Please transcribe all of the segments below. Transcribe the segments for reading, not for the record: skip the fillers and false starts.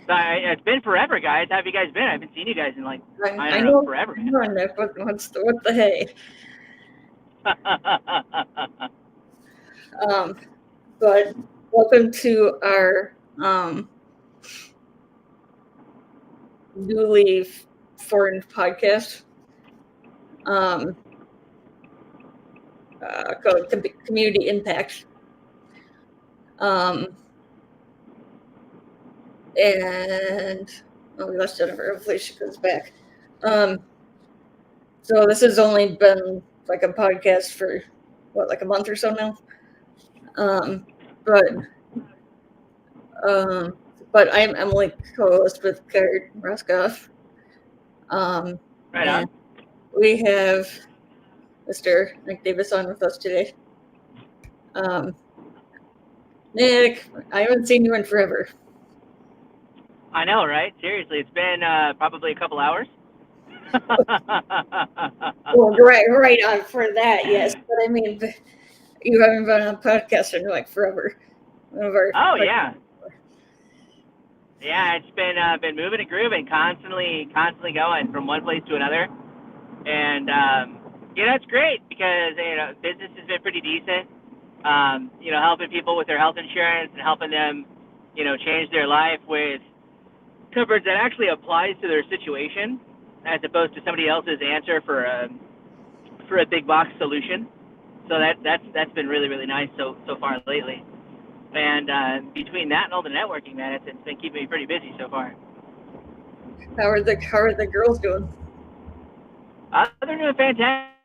So it's been forever, guys. How have you guys been? I haven't seen you guys in like I I don't know, know, forever, man. Nick. What the hey? But welcome to our newly formed podcast. Called Community Impact. And we lost Jennifer. Hopefully she comes back. So this has only been like a podcast for like a month or so now. But I'm Emily, co-host with Kurt Roskoff. Right And on. we have Mr. Nick Davis on with us today. Nick, I haven't seen you in forever. I know, right? Seriously, it's been probably a couple hours. Well, right on for that, yes. But I mean, you haven't been on a podcast in like forever. Oh yeah. Yeah, it's been moving and grooving, constantly going from one place to another, and it's great because business has been pretty decent. Helping people with their health insurance and helping them, change their life with coverage that actually applies to their situation, as opposed to somebody else's answer for a big box solution. So that's been really, really nice so far lately. And between that and all the networking, man, it's been keeping me pretty busy so far. How are the girls doing? They're doing fantastic.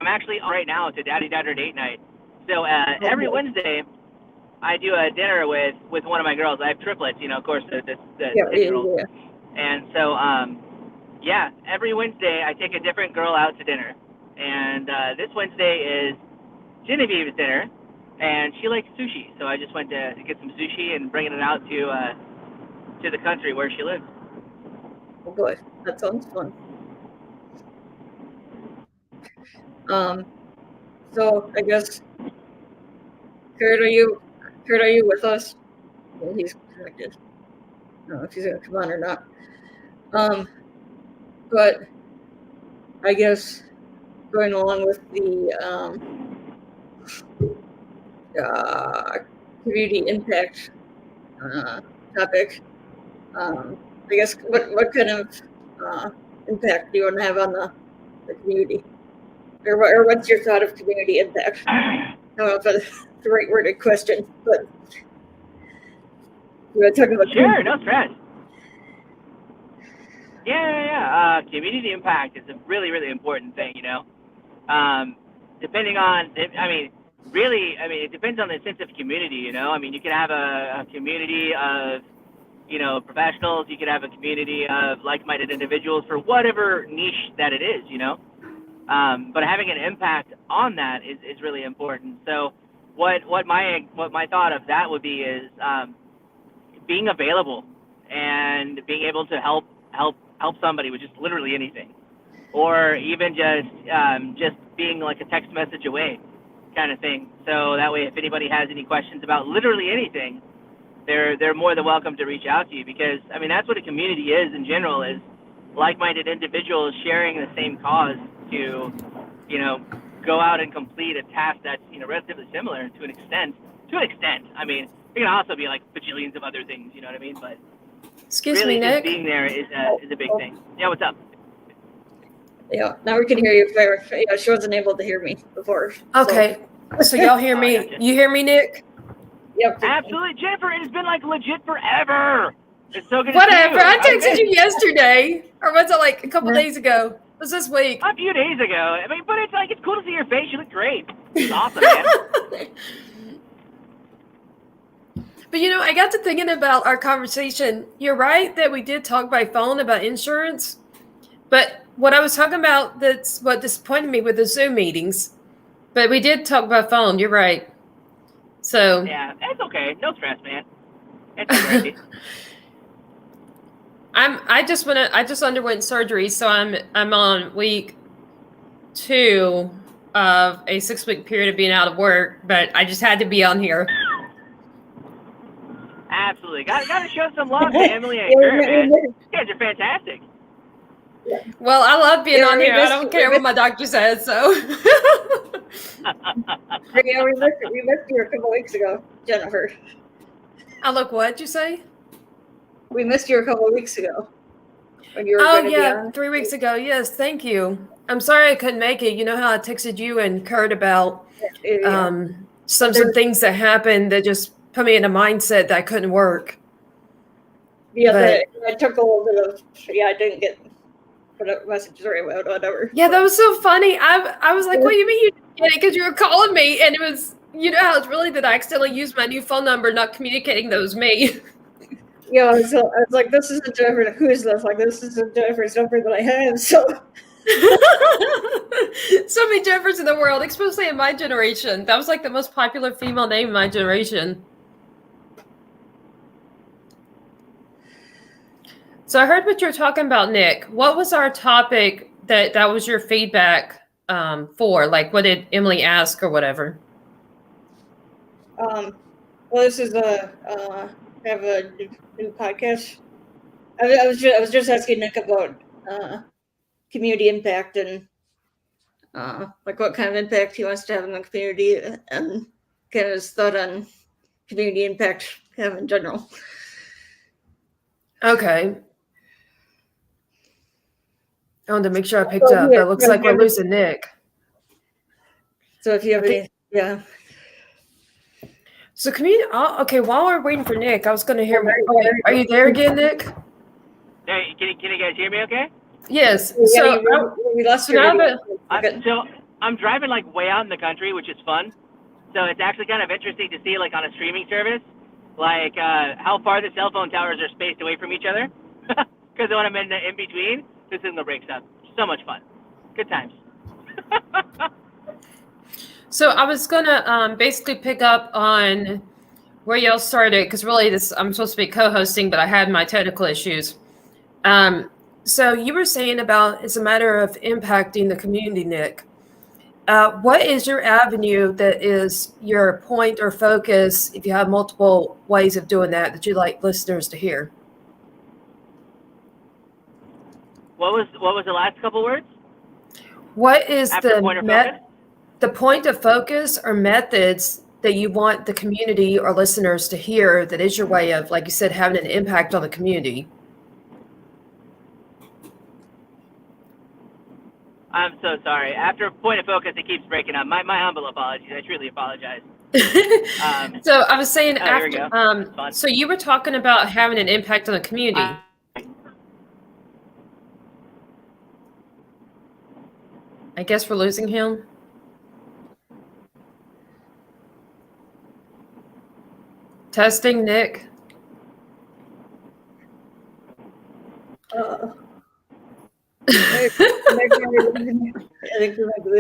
I'm actually on right now. It's a daddy daughter date night. So every Wednesday, I do a dinner with one of my girls. I have triplets, of course, the 6-year-old. Yeah. And so, every Wednesday I take a different girl out to dinner. And this Wednesday is Genevieve's dinner, and she likes sushi. So I just went to get some sushi and bringing it out to the country where she lives. Oh boy, that sounds fun. So I guess, Kurt, are you with us? Well, he's connected. I don't know if he's gonna come on or not. But I guess going along with the community impact topic, I guess what kind of impact do you want to have on the community? Or what's your thought of community impact? I don't know if that's the right worded question, but you want to talk about sure, no stress. Yeah. Community impact is a really, really important thing, depending on, it depends on the sense of community, you can have a community of, professionals, you could have a community of like-minded individuals for whatever niche that it is, but having an impact on that is really important. So what my thought of that would be is being available and being able to help somebody with just literally anything, or even just being like a text message away kind of thing. So that way, if anybody has any questions about literally anything, they're more than welcome to reach out to you, because that's what a community is in general, is like-minded individuals sharing the same cause to go out and complete a task that's relatively similar to an extent. It can also be like bajillions of other things, you know what I mean? But excuse really, me, Nick. just being there is a big thing. Yeah, what's up? Yeah, now we can hear you. Yeah, she wasn't able to hear me before. Okay, so y'all hear me? Gotcha. You hear me, Nick? Yep. Absolutely, Jennifer. It has been like legit forever. It's so good. Whatever. To see you. I texted you yesterday, or was it like a couple days ago? It was this week. A few days ago. But it's cool to see your face. You look great. It's awesome, man. But I got to thinking about our conversation. You're right that we did talk by phone about insurance, but what I was talking about, that's what disappointed me with the Zoom meetings. But we did talk by phone. You're right. So yeah, it's okay. No stress, man. It's crazy. I just underwent surgery, so I'm on week 2 of a 6-week period of being out of work. But I just had to be on here. Absolutely. Absolutely. Got to show some love to Emily and Yeah, Kurt, man. You guys are fantastic. Well, I love being Yeah, on we here. I missed don't you. care We what my doctor says. So. Yeah, we missed you a couple weeks ago, Jennifer. I look. What'd you say? We missed you a couple weeks ago when you were Oh going to be yeah, on. 3 weeks ago. Yes, thank you. I'm sorry I couldn't make it. You know how I texted you and Kurt about Yeah. some things that happened that just put me in a mindset that I couldn't work. Yeah, But I took a little bit of. Yeah, I didn't get the messages or whatever. yeah, that was so funny. I was like, what do you mean you didn't get it? Because you were calling me, and it was, you know how it's really that I accidentally used my new phone number, not communicating that was me. Yeah, I was like, this isn't Jennifer. Who is this? Like, this isn't Jennifer's number that I have. So. So many Jeffers in the world, especially in my generation. That was like the most popular female name in my generation. So I heard what you were talking about, Nick. What was our topic that was your feedback for? Like, what did Emily ask or whatever? Well, this is have a new podcast. I was just asking Nick about community impact and like what kind of impact he wants to have in the community and kind of his thought on community impact kind of in general. Okay. I wanted to make sure I picked up, but it looks like we're losing Nick. So if you have any, yeah. So okay, while we're waiting for Nick, I was going to hear, are you there again, Nick? Hey, can you guys hear me okay? Yes. Yeah, So, we lost so your now video. So I'm driving like way out in the country, which is fun. So it's actually kind of interesting to see like on a streaming service, like how far the cell phone towers are spaced away from each other. Because when I'm in between, the signal breaks up. So much fun. Good times. So I was gonna basically pick up on where y'all started, because really I'm supposed to be co-hosting, but I had my technical issues. So you were saying about it's a matter of impacting the community, Nick. What is your avenue that is your point or focus, if you have multiple ways of doing that you'd like listeners to hear? What was the last couple words? What is After point of focus? the point of focus or methods that you want the community or listeners to hear that is your way of, like you said, having an impact on the community? I'm so sorry. After point of focus, it keeps breaking up. My humble apologies. I truly apologize. So I was saying here we after, go. so you were talking about having an impact on the community. I guess we're losing him. Testing, Nick. I think we might do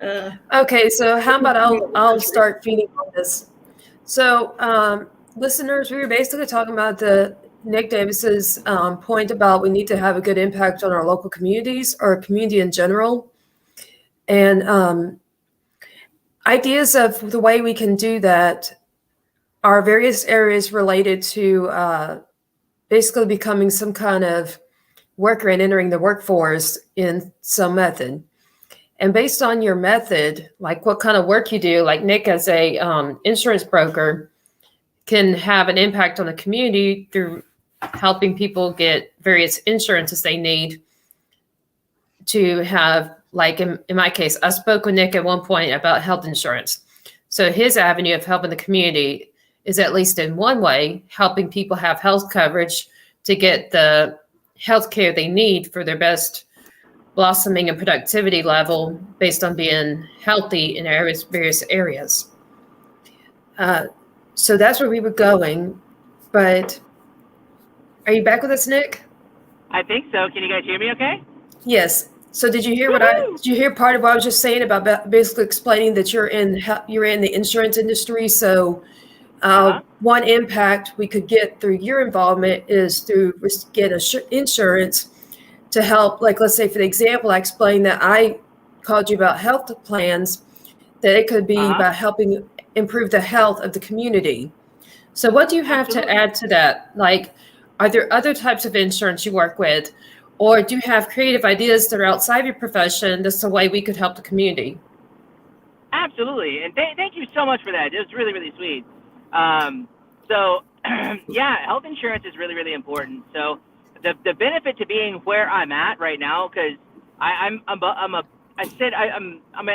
it. Okay, so how about I'll start feeding on this. So, listeners, we were basically talking about Nick Davis's point about we need to have a good impact on our local communities or community in general, and ideas of the way we can do that are various areas related to basically becoming some kind of worker and entering the workforce in some method. And based on your method, like what kind of work you do, like Nick as a insurance broker can have an impact on the community through helping people get various insurances they need to have, like in my case, I spoke with Nick at one point about health insurance. So his avenue of helping the community is, at least in one way, helping people have health coverage to get the health care they need for their best blossoming and productivity level based on being healthy in various areas. So that's where we were going. But are you back with us, Nick? I think so. Can you guys hear me okay? Yes. So did you hear did you hear part of what I was just saying about basically explaining that you're in the insurance industry? So one impact we could get through your involvement is through get insurance to help, like, let's say for the example, I explained that I called you about health plans, that it could be about helping improve the health of the community. So what do you have to Absolutely. add to that? Like, are there other types of insurance you work with? Or do you have creative ideas that are outside your profession? That's the way we could help the community. Absolutely, and thank you so much for that. It was really, really sweet. So, yeah, health insurance is really, really important. So, the benefit to being where I'm at right now, because I'm at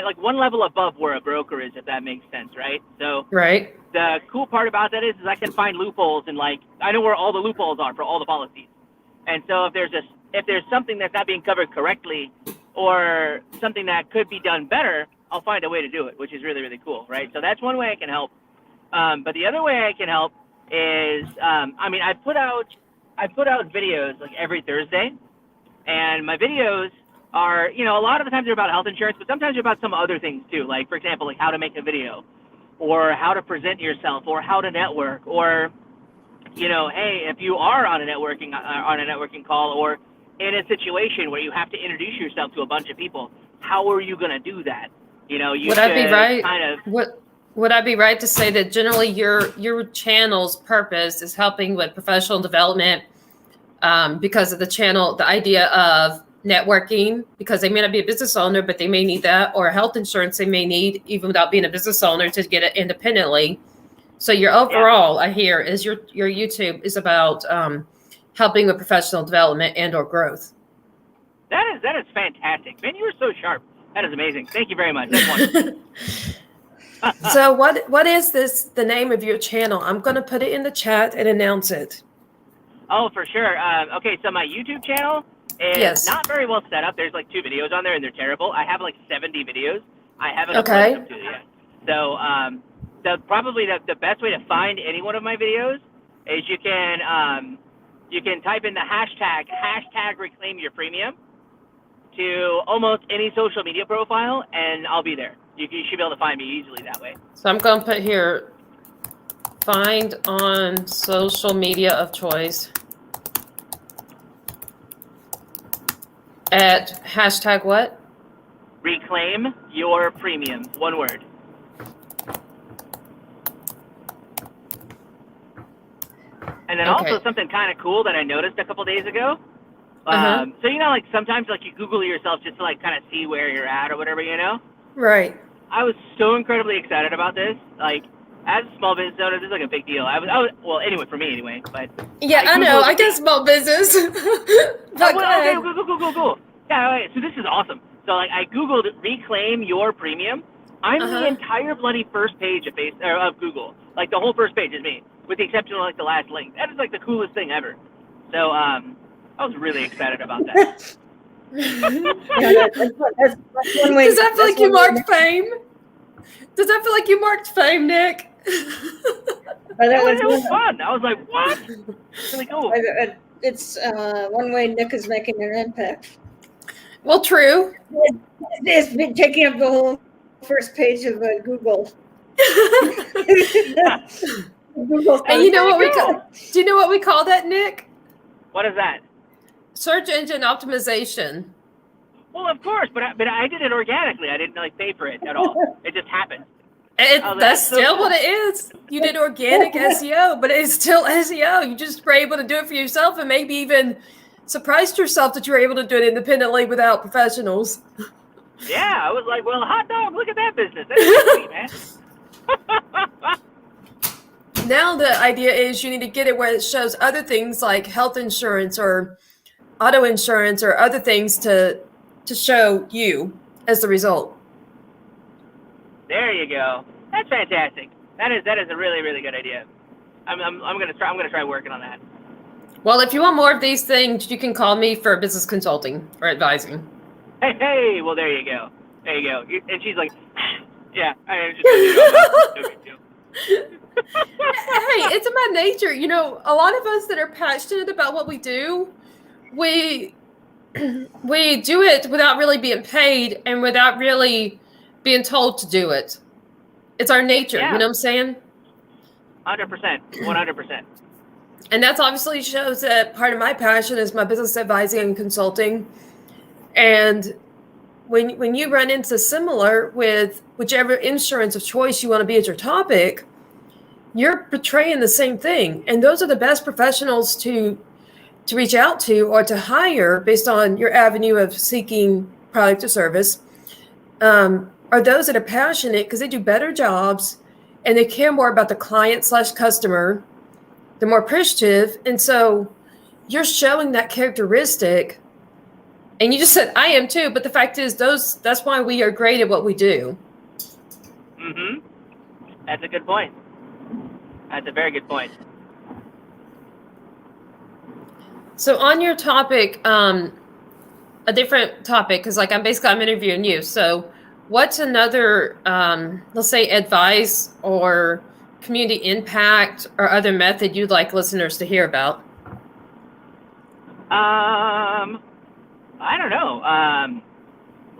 like one level above where a broker is, if that makes sense, right? So, Right. the cool part about that is I can find loopholes, and like I know where all the loopholes are for all the policies. And so if there's something that's not being covered correctly, or something that could be done better, I'll find a way to do it, which is really, really cool, right? So that's one way I can help. But the other way I can help is, I put out videos like every Thursday, and my videos are, a lot of the times they're about health insurance, but sometimes they're about some other things too. Like, for example, like how to make a video, or how to present yourself, or how to network, or, hey, if you are on a networking call, or in a situation where you have to introduce yourself to a bunch of people, how are you going to do that? Would I be right? Would I be right to say that generally your channel's purpose is helping with professional development, because of the idea of networking, because they may not be a business owner, but they may need that, or health insurance they may need even without being a business owner to get it independently. So your overall, I hear, is your YouTube is about helping with professional development and or growth. That is fantastic, man. You were so sharp. That is amazing. Thank you very much. That's wonderful. So what is the name of your channel? I'm going to put it in the chat and announce it. Oh, for sure. Okay, so my YouTube channel is not very well set up. There's like 2 videos on there, and they're terrible. I have like 70 videos. I haven't uploaded them to it yet. So probably the best way to find any one of my videos is you can type in the hashtag reclaim your premium to almost any social media profile, and I'll be there. You should be able to find me easily that way. So I'm going to put here, find on social media of choice at hashtag what? Reclaim your premium. One word. And then also something kind of cool that I noticed a couple days ago. So, like sometimes like you Google yourself just to like kind of see where you're at or whatever, Right. I was so incredibly excited about this. Like, as a small business owner, this is like a big deal. I was well, anyway, for me anyway, but. Yeah, I know. I get small business. But okay, cool. Yeah, okay, so this is awesome. So like I Googled reclaim your premium. I'm the entire bloody first page of Google. Like the whole first page is me, with the exception of like the last link. That is like the coolest thing ever. So I was really excited about that. That's one way. Does that feel like you marked fame? Does that feel like you marked fame, Nick? It was fun. I was like, what? Really cool. It's one way Nick is making an impact. Well, true. It's been taking up the whole first page of Google. And you know what do you know what we call that, Nick? What is that? Search engine optimization. Well, of course, but I did it organically. I didn't like pay for it at all. It just happened. That's still what it is. You did organic SEO, but it's still SEO. You just were able to do it for yourself, and maybe even surprised yourself that you were able to do it independently without professionals. Yeah, I was like, well, hot dog, look at that business. That's sweet, man. Now the idea is you need to get it where it shows other things like health insurance or auto insurance or other things to show you as the result. There you go. That's fantastic. That is a really, really good idea. I'm gonna try working on that. Well, if you want more of these things, you can call me for business consulting or advising. Hey, well, there you go. And she's like, yeah, I just Hey, it's in my nature. A lot of us that are passionate about what we do, we do it without really being paid and without really being told to do it. It's our nature. Yeah. You know what I'm saying? 100%. 100%. And that's obviously shows that part of my passion is my business advising and consulting. And when you run into similar with whichever insurance of choice you want to be as your topic, you're portraying the same thing. And those are the best professionals to reach out to or to hire based on your avenue of seeking product or service, are those that are passionate because they do better jobs and they care more about the client/customer. They're more appreciative. And so you're showing that characteristic. And you just said, I am too. But the fact is, that's why we are great at what we do. Mm-hmm. That's a good point. That's a very good point. So on your topic, a different topic, because like I'm interviewing you. So what's another, let's say, advice or community impact or other method you'd like listeners to hear about? I don't know.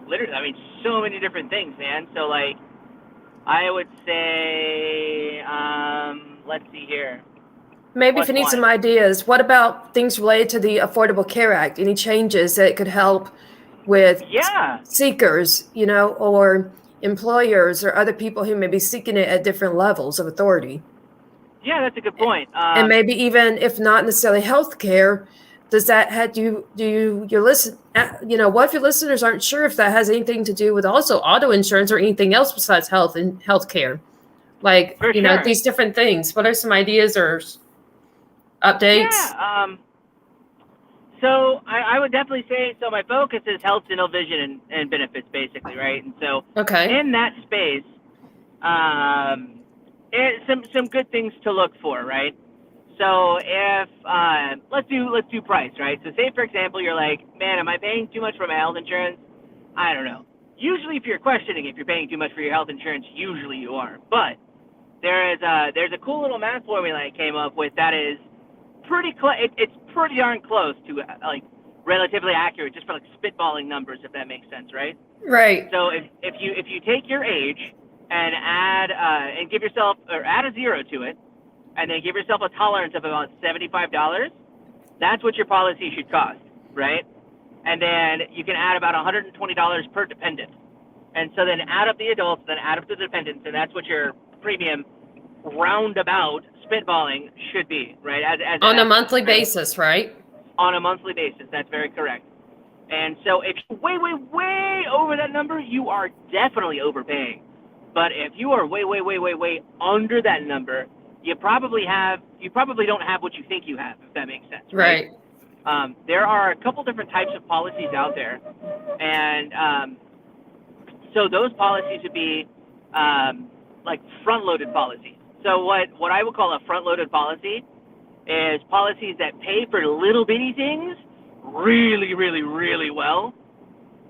Literally, I mean, so many different things, man. So like, I would say, let's see here. Maybe if you need some ideas, what about things related to the Affordable Care Act? Any changes that could help with seekers, or employers or other people who may be seeking it at different levels of authority? Yeah, that's a good point. And maybe even if not necessarily healthcare, does that have what if your listeners aren't sure if that has anything to do with also auto insurance or anything else besides health and healthcare? Like, sure. These different things. What are some ideas or updates? Yeah. So I would definitely say, so my focus is health, dental, vision, and benefits, basically, right? And so in that space, some good things to look for, right? So if let's do price, right? So say for example, you're like, man, am I paying too much for my health insurance? I don't know. Usually, if you're questioning if you're paying too much for your health insurance, usually you are. But there's a cool little math formula I came up with that is it's pretty darn close to like relatively accurate, just for like spitballing numbers, if that makes sense, right? Right. So if you take your age and add and give yourself or add a zero to it, and then give yourself a tolerance of about $75, that's what your policy should cost, right? And then you can add about $120 per dependent. And so then add up the adults, then add up the dependents, and that's what your premium roundabout spitballing should be, right? On a monthly basis, right? On a monthly basis, that's very correct. And so if you're way over that number, you are definitely overpaying. But if you are way under that number, you probably don't have what you think you have, if that makes sense, right? There are a couple different types of policies out there, and so those policies would be like front-loaded policies. So what I would call a front-loaded policy is policies that pay for little bitty things really well.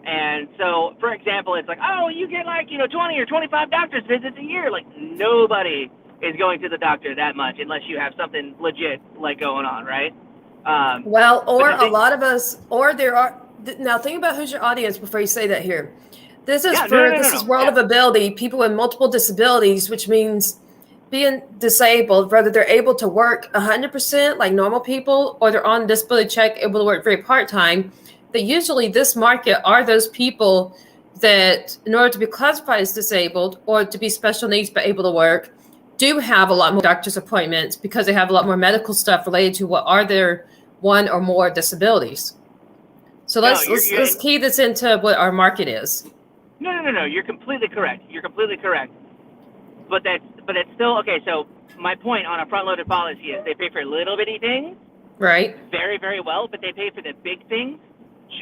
And so, for example, it's like, oh, you get like 20 or 25 doctor's visits a year. Like nobody is going to the doctor that much unless you have something legit like going on, right? Well, or a lot of us, or there are. Now, think about who's your audience before you say that here. This is this is world of ability, people with multiple disabilities, which means being disabled, whether they're able to work 100% like normal people, or they're on disability check, able to work very part-time. That usually this market are those people that, in order to be classified as disabled or to be special needs but able to work, do have a lot more doctor's appointments because they have a lot more medical stuff related to what are their one or more disabilities. So let's key this into what our market is. No. You're completely correct. But it's still okay. So my point on a front-loaded policy is they pay for little bitty things, right? Very, very well, but they pay for the big things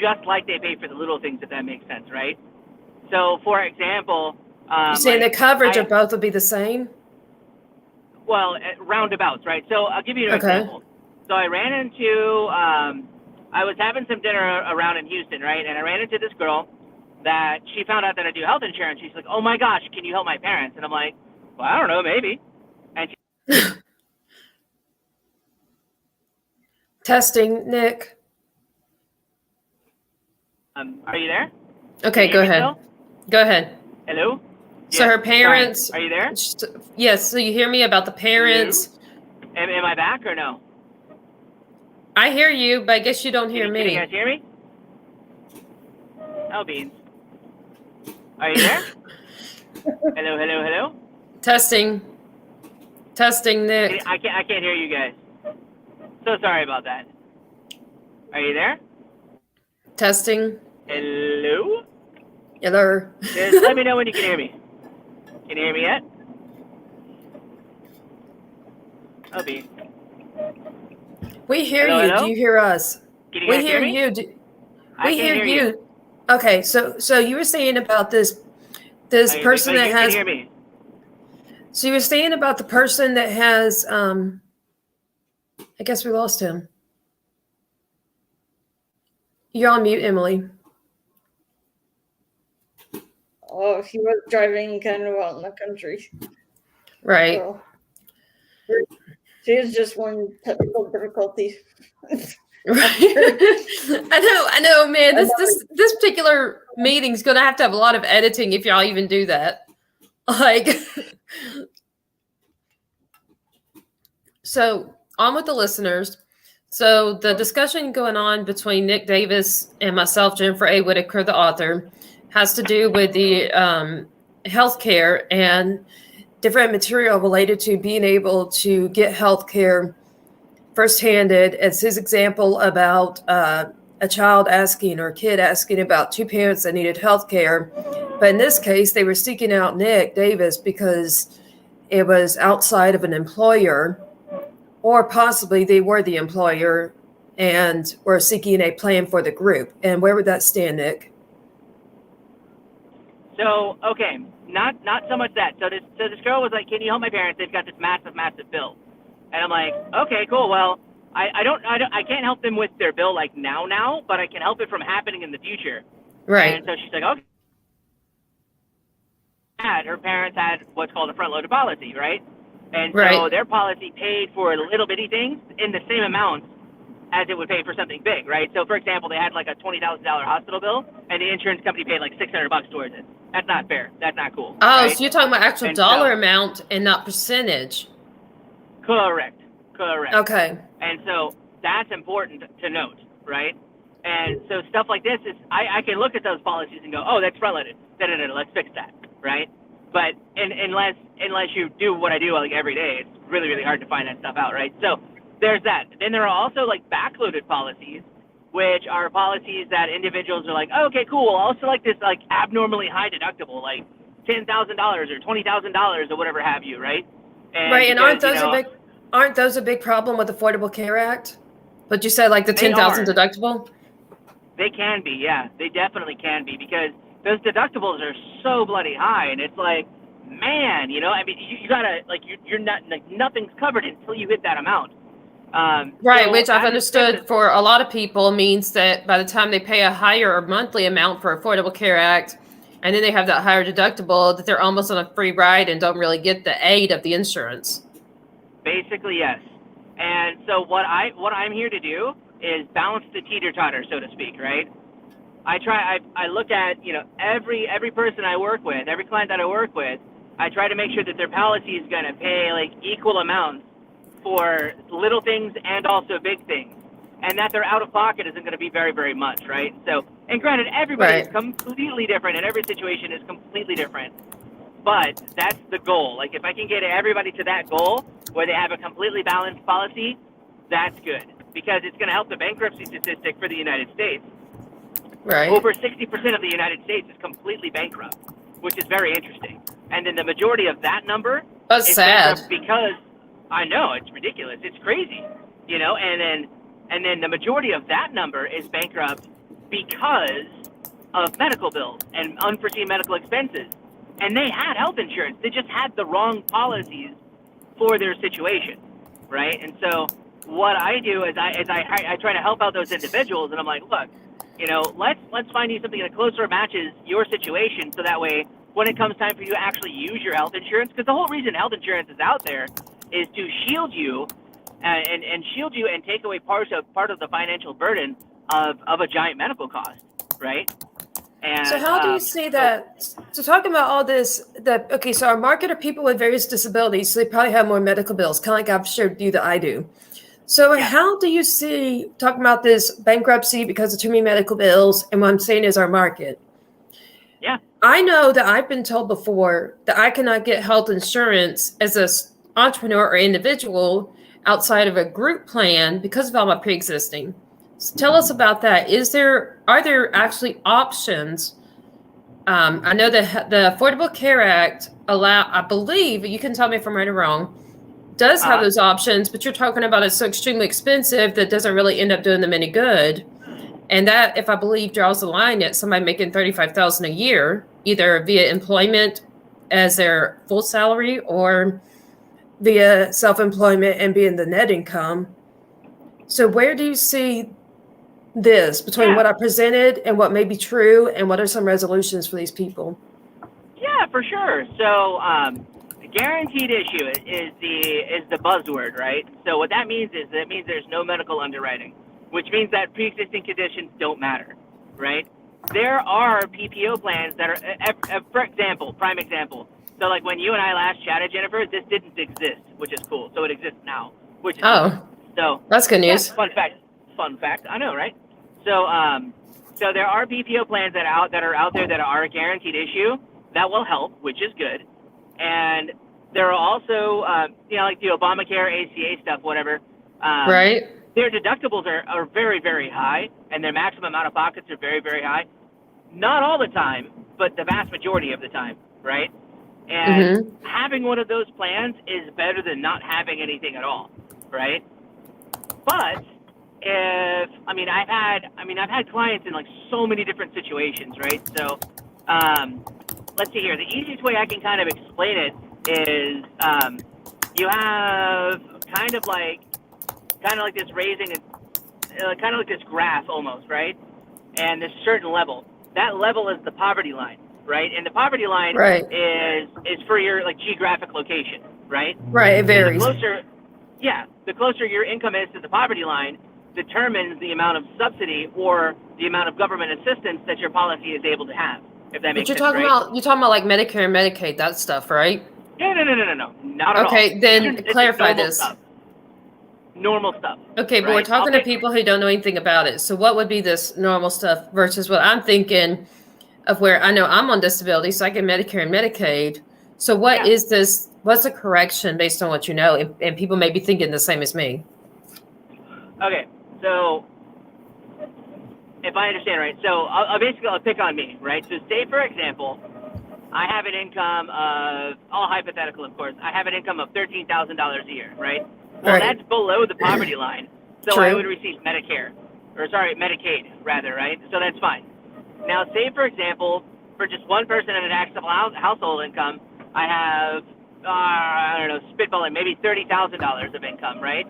just like they pay for the little things, if that makes sense, right? So, for example, you're saying the coverage of both would be the same? Well, roundabouts, right? So I'll give you an example. So I ran into, I was having some dinner around in Houston, right? And I ran into this girl that she found out that I do health insurance. She's like, oh my gosh, can you help my parents? And I'm like, well, I don't know, maybe. And Testing, Nick. Are you there? Okay, go ahead. Go ahead. Hello? So her parents. Are you there? Yes. So you hear me about the parents. Am I back or no? I hear you, but I guess you don't hear me. Can you guys hear me? Oh, beans. Are you there? Hello? Testing. Testing, Nick. I can't hear you guys. So sorry about that. Are you there? Testing. Hello? Hello. Just let me know when you can hear me. Can you hear me yet? Obi. We hear Hello, you. hello? Do you hear us? Can you We guys hear me? you. I We can't hear hear you. Okay, so you were saying about this Okay, person but that you has. can hear me. So you were saying about the person that has. I guess we lost him. You're on mute, Emily. Oh, he was driving kind of out in the country. Right. So she is just one technical difficulty. I know, man. This particular meeting's gonna have to have a lot of editing if y'all even do that. Like, so on with the listeners. So the discussion going on between Nick Davis and myself, Jennifer A. Whitaker, the author, has to do with the healthcare and different material related to being able to get healthcare first-handed. It's his example about a child asking or a kid asking about two parents that needed health care. But in this case, they were seeking out Nick Davis because it was outside of an employer, or possibly they were the employer and were seeking a plan for the group. And where would that stand, Nick? So, okay, not so much that. So this girl was like, "Can you help my parents? They've got this massive bill." And I'm like, "Okay, cool. Well, I can't help them with their bill like now, but I can help it from happening in the future." Right. And so she's like, "Okay." Her parents had what's called a front-loaded policy, right? And so Right. their policy paid for little bitty things in the same amount as it would pay for something big, right? So, for example, they had like a $20,000 hospital bill, and the insurance company paid like $600 towards it. That's not fair. That's not cool. Oh, right? so you're talking about actual And dollar so- amount and not percentage. Correct. Okay. And so that's important to note, right? And so stuff like this is, I can look at those policies and go, oh, that's front-loaded. No, let's fix that, right? But unless you do what I do like every day, it's really, really hard to find that stuff out, right? So there's that. Then there are also like backloaded policies, which are policies that individuals are like, oh, okay, cool. I'll select this like abnormally high deductible, like $10,000 or $20,000 or whatever have you, right? Right, and aren't those a big problem with Affordable Care Act? But you said like the 10,000 deductible? They can be, yeah. They definitely can be, because those deductibles are so bloody high, and it's like, man, I mean, you gotta, like, you're not, like, nothing's covered until you hit that amount. Right, so which I've understood for a lot of people means that by the time they pay a higher monthly amount for Affordable Care Act, and then they have that higher deductible, that they're almost on a free ride and don't really get the aid of the insurance. Basically, yes. And so what I'm here to do is balance the teeter-totter, so to speak, right? I look at, every person I work with, every client that I work with, I try to make sure that their policy is going to pay like equal amounts for little things and also big things, and that their out-of-pocket isn't going to be very, very much, right? So, and granted, everybody is completely different, and every situation is completely different, but that's the goal. Like, if I can get everybody to that goal where they have a completely balanced policy, that's good, because it's going to help the bankruptcy statistic for the United States. Right. Over 60% of the United States is completely bankrupt, which is very interesting. And then the majority of that number is sad, bankrupt because I know it's ridiculous. It's crazy, and then the majority of that number is bankrupt because of medical bills and unforeseen medical expenses. And they had health insurance. They just had the wrong policies for their situation, right? And so what I do is I try to help out those individuals, and I'm like, look, let's find you something that closer matches your situation, so that way when it comes time for you to actually use your health insurance, because the whole reason health insurance is out there is to shield you and shield you and take away part of the financial burden of a giant medical cost, right? And so how do you see that? So talking about all this, so our market are people with various disabilities, so they probably have more medical bills, kind of like I've shared with you that I do. So how do you see, talking about this bankruptcy because of too many medical bills, and what I'm saying is our market? Yeah. I know that I've been told before that I cannot get health insurance as entrepreneur or individual outside of a group plan because of all my pre-existing. So tell us about that. Are there actually options? I know that the Affordable Care Act I believe, you can tell me if I'm right or wrong, does have those options, but you're talking about it's so extremely expensive that doesn't really end up doing them any good. And that, if I believe, draws the line at somebody making $35,000 a year, either via employment as their full salary or via self-employment and being the net income. So where do you see this between what I presented and what may be true, and what are some resolutions for these people? Yeah, for sure. So, guaranteed issue is the buzzword, right? So what that means is there's no medical underwriting, which means that pre-existing conditions don't matter, right? There are PPO plans that are, for example, prime example. So like when you and I last chatted, Jennifer, this didn't exist, which is cool. So it exists now, which is cool. So that's good news. Yeah, fun fact. I know, right? So so there are PPO plans that are out there that are a guaranteed issue that will help, which is good. And there are also like the Obamacare, ACA stuff, whatever. Right. Their deductibles are very, very high, and their maximum out of pockets are very, very high. Not all the time, but the vast majority of the time, right? And having one of those plans is better than not having anything at all, right? But I've had clients in like so many different situations, right? So let's see here. The easiest way I can kind of explain it is you have kind of like this raising, kind of like this graph almost, right? And this certain level. That level is the poverty line, right? And the poverty line is for your like geographic location, right? Right, it varies. So the closer your income is to the poverty line determines the amount of subsidy or the amount of government assistance that your policy is able to have. If that makes sense, you're talking about like Medicare and Medicaid, that stuff, right? No, not at all. Okay, then clarify this. Normal stuff. Okay, but we're talking to people who don't know anything about it. So what would be this normal stuff versus what I'm thinking of, where I know I'm on disability, so I get Medicare and Medicaid. So what is this? What's a correction based on what you know? And people may be thinking the same as me. Okay, so if I understand right, so I'll pick on me, right? So say, for example, I have an income of, all hypothetical, of course, I have an income of $13,000 a year, right? Well, that's below the poverty line, so I would receive Medicaid, rather, right? So that's fine. Now, say, for example, for just one person in an taxable household income, I have, spitballing, maybe $30,000 of income, right?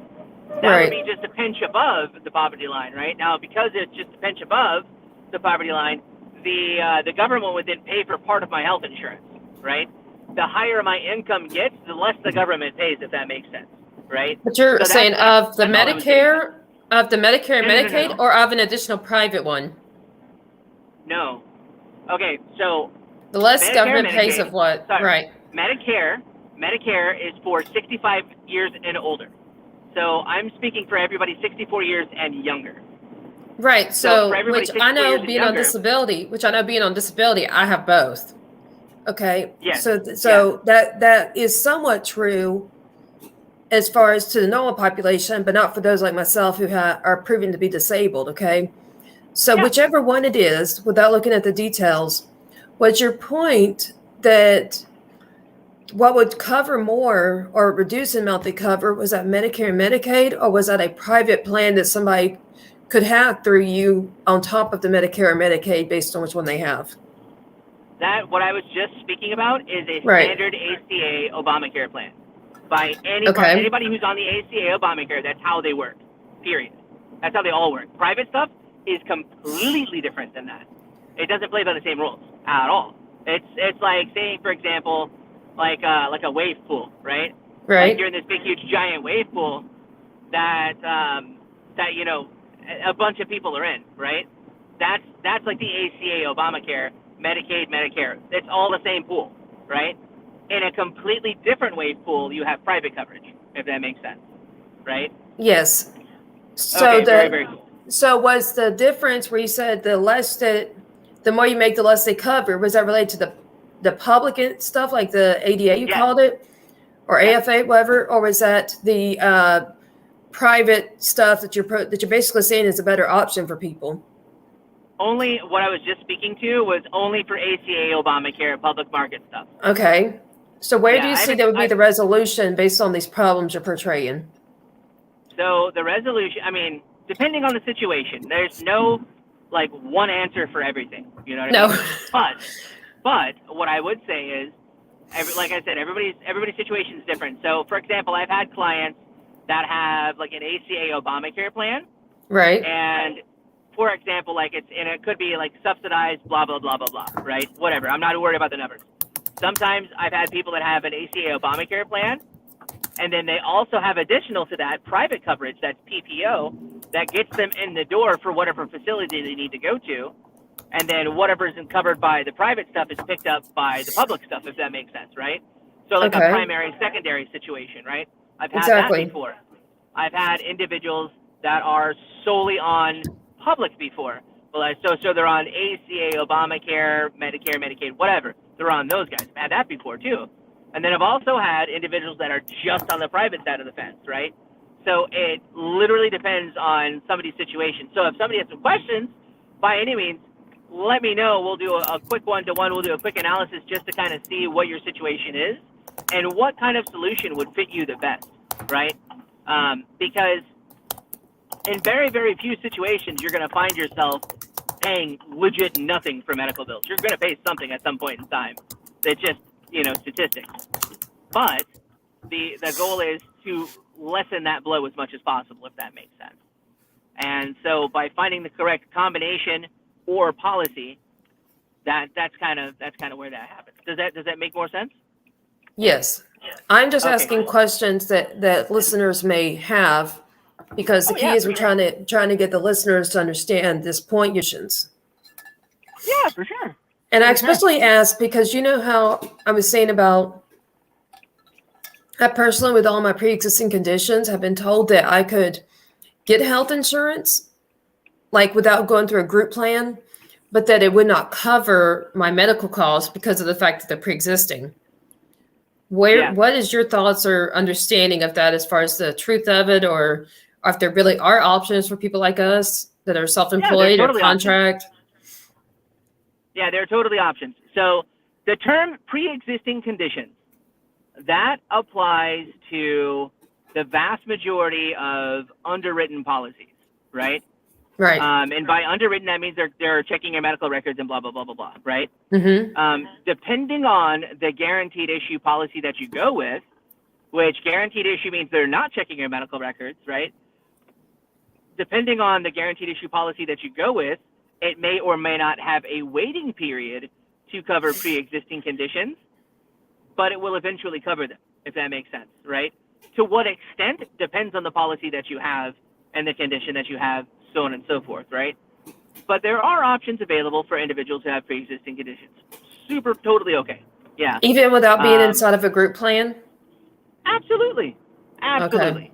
That would be just a pinch above the poverty line, right? Now, because it's just a pinch above the poverty line, the government would then pay for part of my health insurance, right? The higher my income gets, the less the government pays, if that makes sense. Right. But you're saying of the Medicare and Medicaid, or of an additional private one? No. Okay, so the less government pays of what? Sorry. Right. Medicare is for 65 years and older. So I'm speaking for everybody 64 years and younger. Which I know being on disability, I have both. Okay. Yes. So that is somewhat true as far as to the normal population, but not for those like myself who are proven to be disabled, okay? So whichever one it is, without looking at the details, was your point that what would cover more or reduce the amount they cover, was that Medicare and Medicaid, or was that a private plan that somebody could have through you on top of the Medicare or Medicaid based on which one they have? That, what I was just speaking about, is a standard ACA Obamacare plan. By anybody who's on the ACA Obamacare, that's how they work, period. That's how they all work. Private stuff is completely different than that. It doesn't play by the same rules at all. It's like saying, for example, like a wave pool, right? Right. Like you're in this big, huge, giant wave pool that a bunch of people are in, right? That's like the ACA Obamacare, Medicaid, Medicare. It's all the same pool, right? In a completely different wave pool, you have private coverage, if that makes sense, right? Yes. So very, very cool. So was the difference where you said the more you make, the less they cover, was that related to the public stuff, like the ADA called it? or AFA, whatever, or was that the private stuff that you're basically saying is a better option for people? Only what I was just speaking to was only for ACA, Obamacare, public market stuff. Okay. So where do you see that would be I- the resolution based on these problems you're portraying? So the resolution, I mean, depending on the situation, there's no like one answer for everything. You know what I mean? But what I would say is, like I said, everybody's situation is different. So, for example, I've had clients that have like an ACA Obamacare plan, Right. and for example, like it could be like subsidized, blah blah blah blah blah, right? Whatever. I'm not worried about the numbers. Sometimes I've had people that have an ACA Obamacare plan, and then they also have additional to that private coverage, that's PPO, that gets them in the door for whatever facility they need to go to. And then whatever isn't covered by the private stuff is picked up by the public stuff, if that makes sense, right? So like a primary, secondary situation, right? I've had that before. I've had individuals that are solely on public before. So they're on ACA, Obamacare, Medicare, Medicaid, whatever. They're on those guys. I've had that before too. And then I've also had individuals that are just on the private side of the fence, right? So it literally depends on somebody's situation. So if somebody has some questions, by any means, let me know. We'll do a quick one-to-one. We'll do a quick analysis just to kind of see what your situation is and what kind of solution would fit you the best, right? Because in very, very few situations, you're going to find yourself paying legit nothing for medical bills. You're going to pay something at some point in time. It's just, statistics. But the goal is to lessen that blow as much as possible, if that makes sense. And so by finding the correct combination or policy, that's kind of where that happens. Does that make more sense? Yes. I'm just asking questions that listeners may have, because the key is we're trying to get the listeners to understand this point. Yeah, for sure. And I especially ask because you know how I was saying about I personally, with all my pre-existing conditions, have been told that I could get health insurance, like without going through a group plan, but that it would not cover my medical costs because of the fact that they're pre-existing. What is your thoughts or understanding of that as far as the truth of it, or if there really are options for people like us that are self-employed or contract? Options. Yeah, there are totally options. So the term pre-existing conditions, that applies to the vast majority of underwritten policies, right? Right. And by underwritten, that means they're checking your medical records and blah, blah, blah, blah, blah, right? Mm-hmm. Depending on the guaranteed issue policy that you go with, which guaranteed issue means they're not checking your medical records, right? Depending on the guaranteed issue policy that you go with, it may or may not have a waiting period to cover pre-existing conditions, but it will eventually cover them, if that makes sense, right? To what extent depends on the policy that you have and the condition that you have, so on and so forth, right? But there are options available for individuals who have pre-existing conditions. Super, totally okay. Yeah. Even without being inside of a group plan? Absolutely. Absolutely. Okay.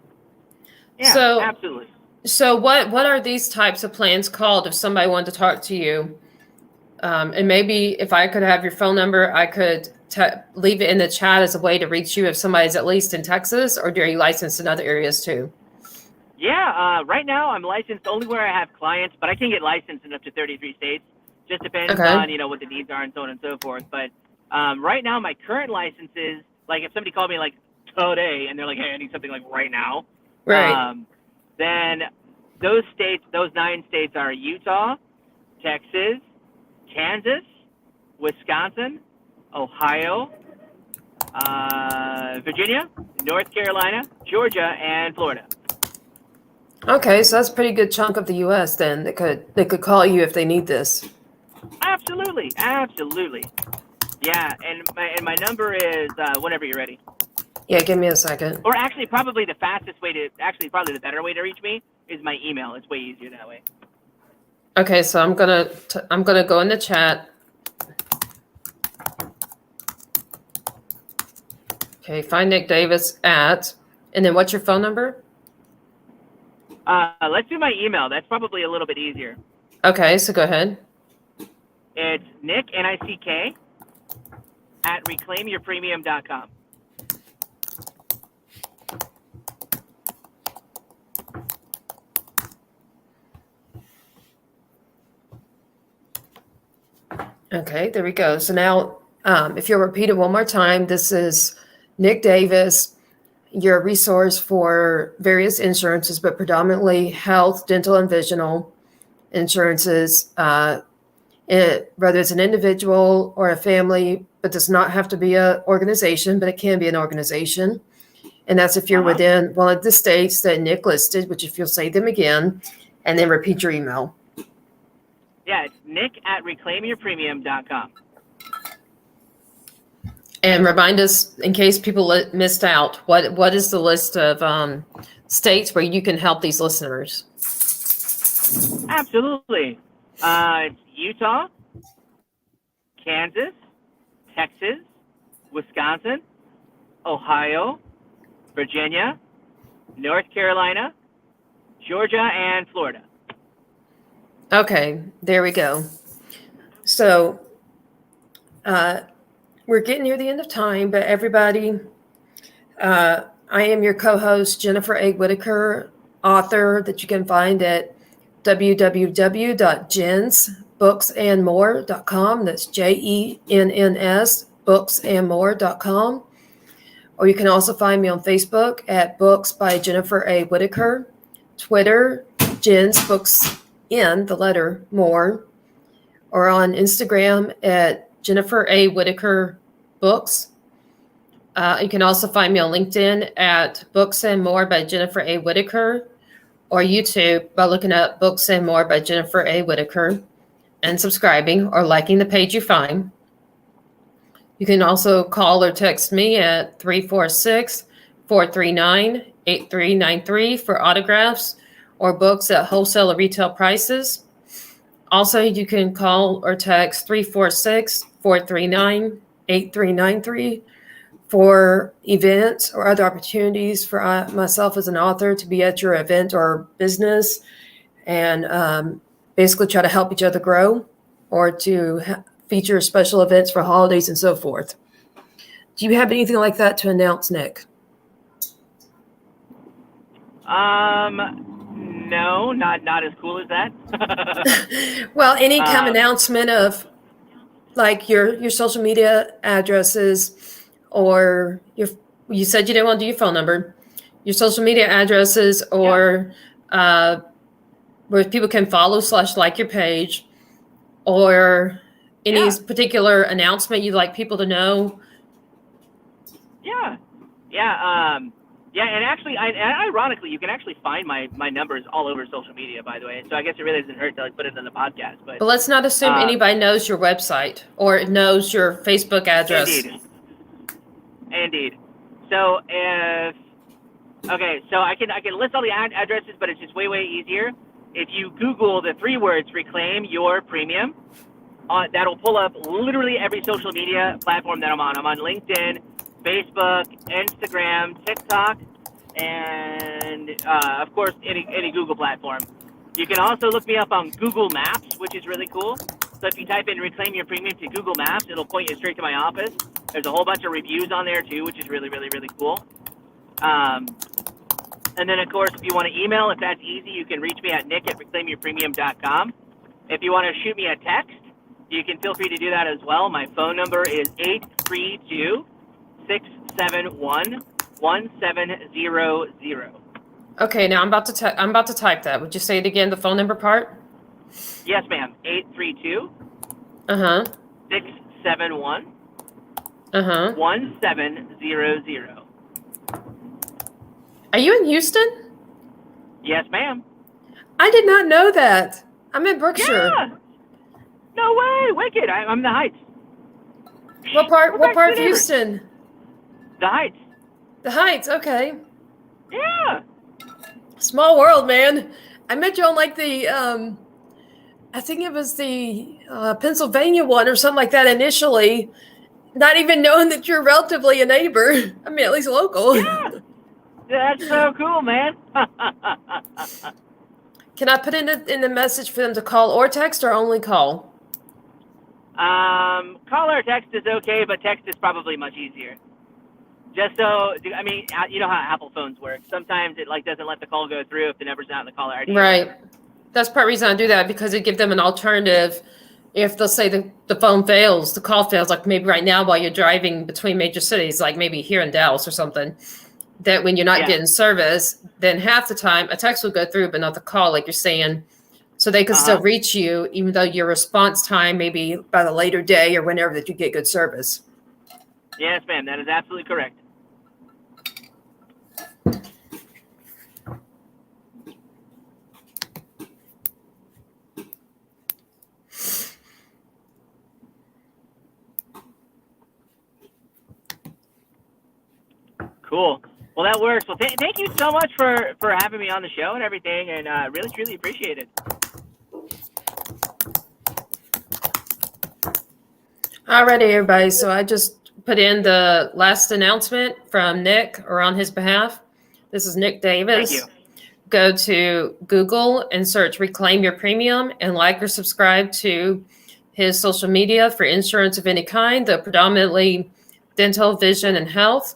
Yeah, absolutely. So what are these types of plans called if somebody wanted to talk to you? And maybe if I could have your phone number, I could leave it in the chat as a way to reach you if somebody's at least in Texas, or are you licensed in other areas too? Yeah, right now I'm licensed only where I have clients, but I can get licensed in up to 33 states. Just depends on, what the needs are and so on and so forth. But right now my current license is, like if somebody called me like today and they're like, hey, I need something like right now. Right. Then those 9 states are Utah, Texas, Kansas, Wisconsin, Ohio, Virginia, North Carolina, Georgia, and Florida. Okay, so that's a pretty good chunk of the U.S. then that could call you if they need this. Absolutely. Yeah, and my number is whenever you're ready. Yeah, give me a second. Or actually, probably the better way to reach me is my email. It's way easier that way. Okay, so I'm gonna go in the chat. Okay, find Nick Davis and then what's your phone number? Let's do my email. That's probably a little bit easier. Okay, so go ahead. It's Nick, Nick, @reclaimyourpremium.com. Okay, there we go. So now, if you'll repeat it one more time, this is Nick Davis, your resource for various insurances, but predominantly health, dental, and visional insurances. Whether it's an individual or a family, but does not have to be an organization, but it can be an organization. And that's if you're within one of the states that Nick listed, which if you'll say them again, and then repeat your email. Yeah, it's nick@reclaimyourpremium.com. And remind us, in case people missed out, what is the list of states where you can help these listeners? Absolutely. It's Utah, Kansas, Texas, Wisconsin, Ohio, Virginia, North Carolina, Georgia, and Florida. Okay, there we go. So we're getting near the end of time, but everybody, I am your co-host, Jennifer A. Whitaker, author that you can find at www.jensbooksandmore.com. That's JENNS, booksandmore.com. Or you can also find me on Facebook at Books by Jennifer A. Whitaker, Twitter, Jen's Books in the letter More, or on Instagram at Jennifer A. Whitaker Books. You can also find me on LinkedIn at Books and More by Jennifer A. Whitaker, or YouTube by looking up Books and More by Jennifer A. Whitaker and subscribing or liking the page you find. You can also call or text me at 346-439-8393 for autographs or books at wholesale or retail prices. Also, you can call or text 346-439-8393 for events or other opportunities for myself as an author to be at your event or business and basically try to help each other grow or to feature special events for holidays and so forth. Do you have anything like that to announce, Nick? No, not as cool as that. Well, any kind of announcement of like your social media addresses, or you said you didn't want to do your phone number, your social media addresses, or where people can follow / like your page, or any particular announcement you'd like people to know? And actually, ironically, you can actually find my numbers all over social media, by the way. So I guess it really doesn't hurt to like put it in the podcast. But let's not assume anybody knows your website or knows your Facebook address. Indeed. So so I can list all the addresses, but it's just way easier if you Google the 3 words "Reclaim Your Premium." That'll pull up literally every social media platform that I'm on. I'm on LinkedIn, Facebook, Instagram, TikTok, and of course any Google platform. You can also look me up on Google Maps, which is really cool. So if you type in "Reclaim Your Premium" to Google Maps, it'll point you straight to my office. There's a whole bunch of reviews on there too, which is really cool. And then of course, if you want to email, if that's easy, you can reach me at nick@reclaimyourpremium.com. If you want to shoot me a text, you can feel free to do that as well. My phone number is 832-671-1700. Okay, now I'm about to type that. Would you say it again, the phone number part? Yes, ma'am. 832. 671. 1700. Are you in Houston? Yes, ma'am. I did not know that. I'm in Brookshire. Yeah. No way, wicked. I'm in the Heights. What part of Houston? The Heights. The Heights, okay. Yeah. Small world, man. I met you on like the, I think it was the Pennsylvania one or something like that initially, not even knowing that you're relatively a neighbor. I mean, at least local. Yeah. That's so cool, man. Can I put in the message for them to call or text, or only call? Call or text is okay, but text is probably much easier. Just so, I mean, you know how Apple phones work. Sometimes it like doesn't let the call go through if the number's not in the caller ID. Right. That's part of the reason I do that, because it gives them an alternative if they'll say the phone fails, the call fails, like maybe right now while you're driving between major cities, like maybe here in Dallas or something, that when you're not Yeah. getting service, then half the time a text will go through, but not the call, like you're saying. So they can still reach you, even though your response time may be by the later day or whenever that you get good service. Yes, ma'am. That is absolutely correct. Cool. Well, that works. Well, thank you so much for having me on the show and everything, and really, truly appreciate it. Alrighty, everybody. So I just put in the last announcement from Nick or on his behalf. This is Nick Davis. Thank you. Go to Google and search Reclaim Your Premium and like or subscribe to his social media for insurance of any kind, though predominantly dental, vision, and health.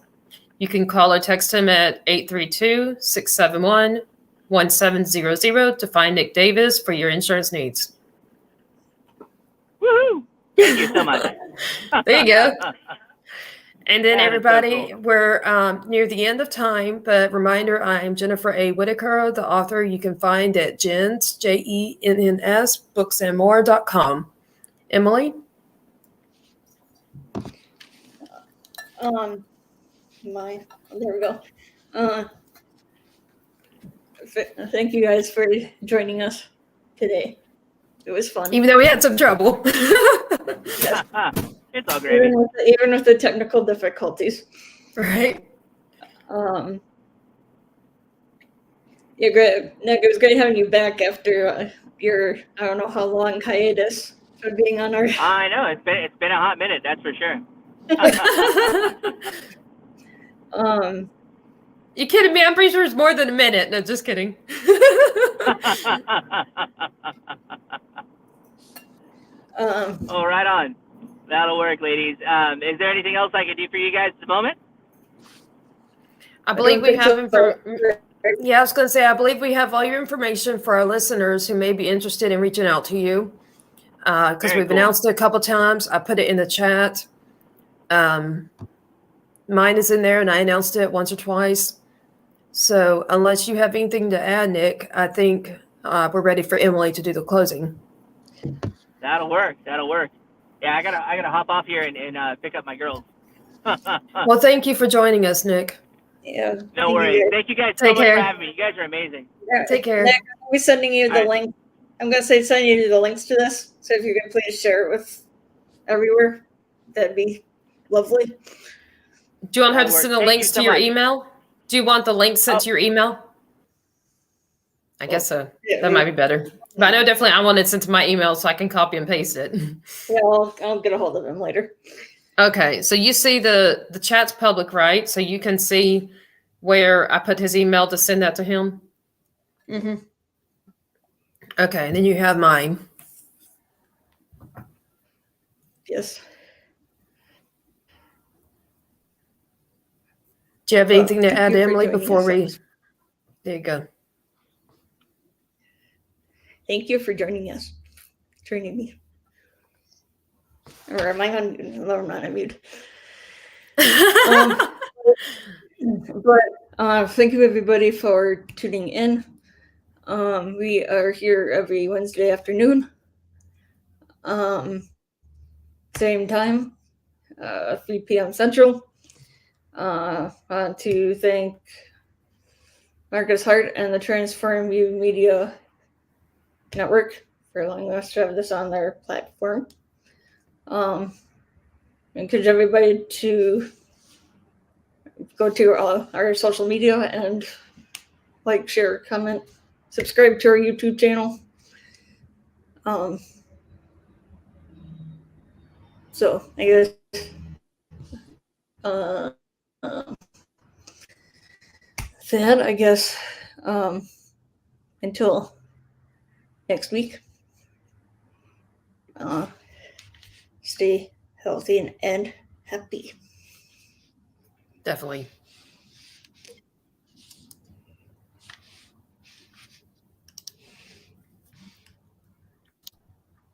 You can call or text him at 832-671-1700 to find Nick Davis for your insurance needs. Woohoo! Thank you so much. There you go. And then That is so everybody, cool. we're near the end of time, but reminder, I'm Jennifer A. Whitaker, the author you can find at Jens, JENNS, booksandmore.com. Emily? There we go. Thank you guys for joining us today. It was fun. Even though we had some trouble. Yes. It's all great. Even with the technical difficulties. Right. Yeah, great. Nick, it was great having you back after your I don't know how long hiatus for being on our. I know it's been a hot minute, that's for sure. You kidding me? I'm pretty sure it's more than a minute. No, just kidding. Oh, right on. That'll work, ladies. Is there anything else I can do for you guys at the moment? I believe we have but- Yeah, I was going to say, I believe we have all your information for our listeners who may be interested in reaching out to you. Because Very we've cool. announced it a couple times. I put it in the chat. Mine is in there, and I announced it once or twice. So unless you have anything to add, Nick, I think we're ready for Emily to do the closing. That'll work. Yeah, I gotta hop off here and pick up my girls. Well, thank you for joining us, Nick. Yeah. No worries. Thank you guys so Take much care. for having me. You guys are amazing. Take care. Nick, I'll be sending you the All right. link. I'm gonna send you the links to this. So if you can please share it with everywhere, that'd be lovely. Do you want her to That'll send work. the Thank links you to so your much. email? Do you want the links sent Oh. to your email? I guess so. Yeah, That might be better. But I know definitely I want it sent to my email so I can copy and paste it. Yeah, I'll get a hold of him later. Okay, so you see the chat's public, right? So you can see where I put his email to send that to him. Mm-hmm. Okay, and then you have mine. Yes. Do you have Well, anything to thank add, you for Emily, joining before us. we? There you go. Thank you for joining us. Joining me. Or am I on? No, I'm not on mute. But thank you everybody for tuning in. We are here every Wednesday afternoon. Same time, 3 p.m. Central. Want to thank Marcus Hart and the Transform You Media Network for allowing us to have this on their platform. Encourage everybody to go to our social media and like, share, comment, subscribe to our YouTube channel. So I guess that I guess until next week. Stay healthy and happy. Definitely.